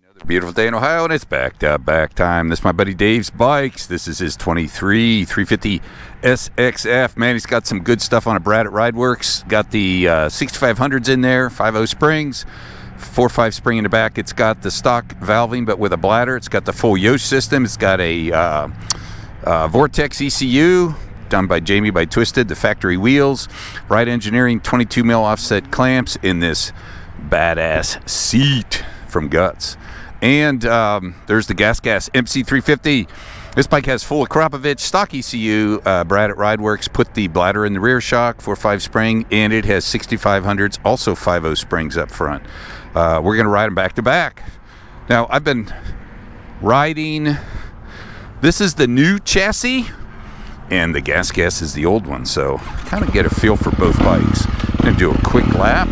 Another beautiful day in Ohio, and it's back time. This is my buddy Dave's bikes. This is his 350 SXF. Man, he's got some good stuff on it. Brad at Rideworks. Got the 6500s in there, 5.0 springs, 4.5 spring in the back. It's got the stock valving, but with a bladder. It's got the full Yosh system. It's got a Vortex ECU done by Jamie by Twisted, the factory wheels, Ride Engineering 22 mil offset clamps in this badass seat from Guts. And there's the Gas Gas MC350. This bike has full Akrapovic stock ECU. Brad at Rideworks put the bladder in the rear shock, 4.5 spring, and it has 6500s, also 5.0 springs up front. We're going to ride them back to back. Now, I've been riding, this is the new chassis, and the Gas Gas is the old one, so kind of get a feel for both bikes. I'm going to do a quick lap.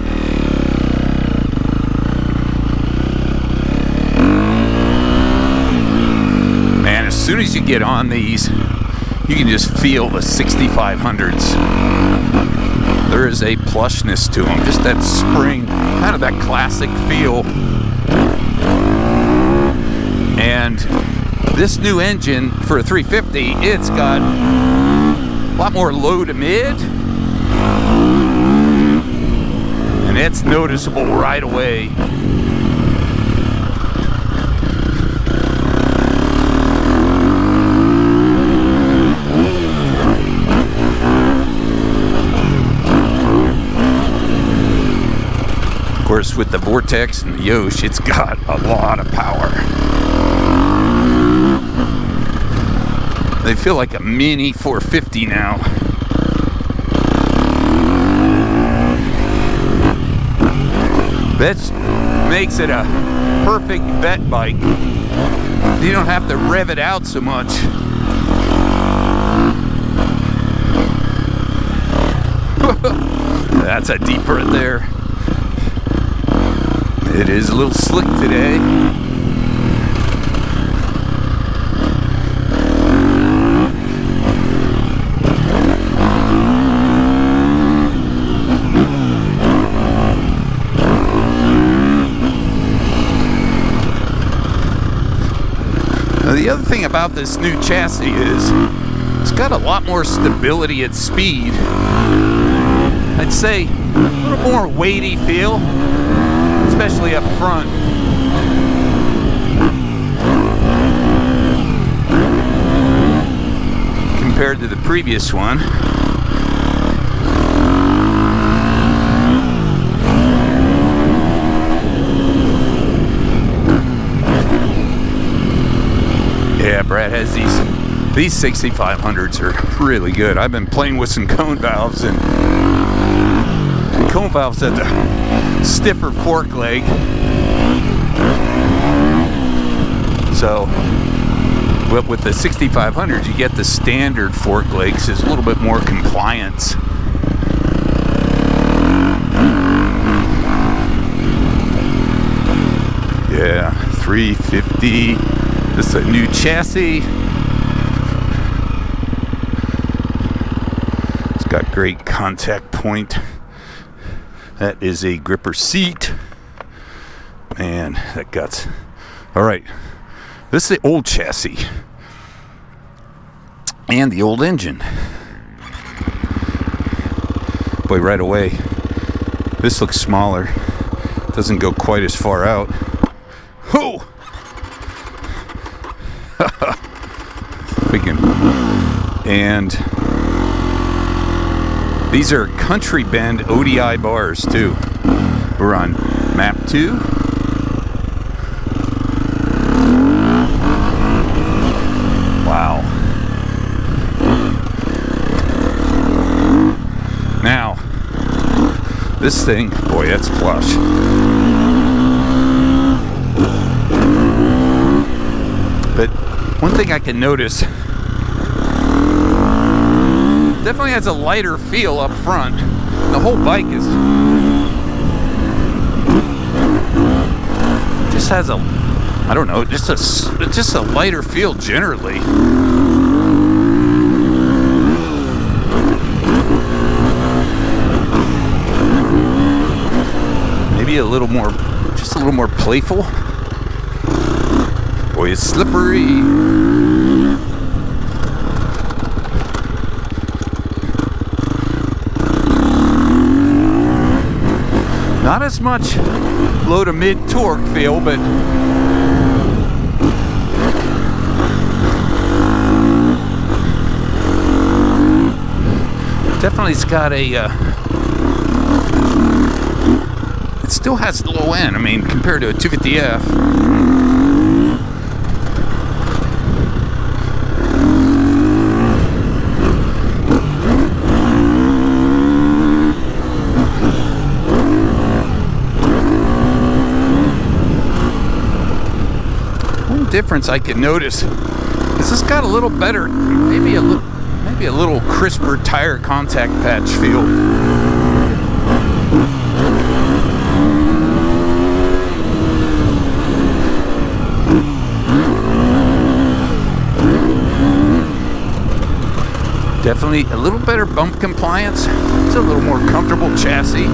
Man, as soon as you get on these, you can just feel the 6500s. There is a plushness to them, just that spring, kind of that classic feel. And this new engine for a 350, it's got a lot more low to mid, and it's noticeable right away. Of course, with the Vortex and the Yosh, it's got a lot of power. They feel like a mini 450 now. That makes it a perfect vet bike. You don't have to rev it out so much. That's a deep right there. It is a little slick today. Now, the other thing about this new chassis is it's got a lot more stability at speed. I'd say a little more weighty feel, especially up front. Compared to the previous one. Yeah, Brad has these 6500s are really good. I've been playing with some cone valves, and cone valves have the stiffer fork leg. So, but with the 6500s, you get the standard fork legs. There's a little bit more compliance. Yeah, 350. This is a new chassis. It's got great contact point. That is a gripper seat. Man, that guts. All right, this is the old chassis and the old engine. Boy, right away, this looks smaller. Doesn't go quite as far out. Oh! Freaking. And these are Country Bend ODI bars too. We're on map 2. Wow. Now, this thing, boy, that's plush. But one thing I can notice, definitely has a lighter feel up front. The whole bike is just has a, I don't know, just a lighter feel generally. Maybe a little more, just a little more playful. Boy, it's slippery. Not as much low to mid torque feel, but definitely it's got a it still has the low end. I mean, compared to a 250F. One difference I can notice is this got a little better, maybe a little crisper tire contact patch feel. Definitely a little better bump compliance. It's a little more comfortable chassis.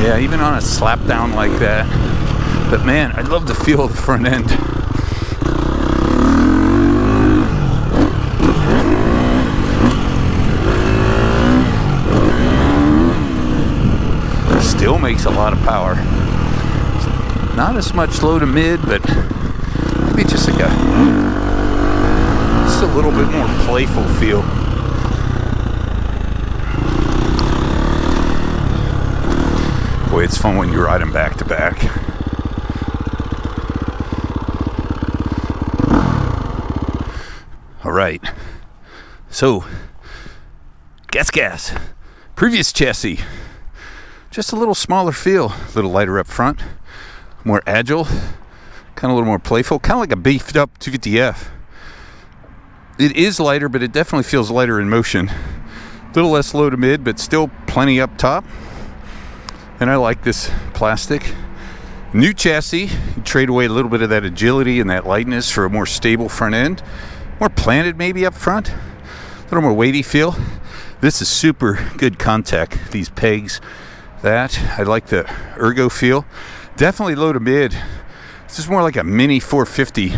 Yeah, even on a slap down like that. But man, I love the feel of the front end. Still makes a lot of power. Not as much low to mid, but maybe just like just a little bit more playful feel. Boy, it's fun when you ride them back to back. All right, so Gas Gas, previous chassis, just a little smaller feel, a little lighter up front, more agile, kind of a little more playful, kind of like a beefed up 250F. It is lighter, but it definitely feels lighter in motion. A little less low to mid, but still plenty up top. And I like this plastic. New chassis, you trade away a little bit of that agility and that lightness for a more stable front end. More planted maybe up front, a little more weighty feel. This is super good contact, these pegs. That, I like the ergo feel. Definitely low to mid. This is more like a mini 450.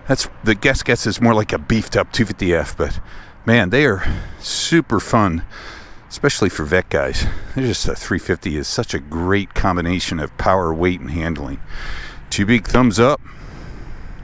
That's the Gas Gas is more like a beefed up 250F, but man, they are super fun, especially for vet guys. They're just a 350 is such a great combination of power, weight, and handling. 2 big thumbs up.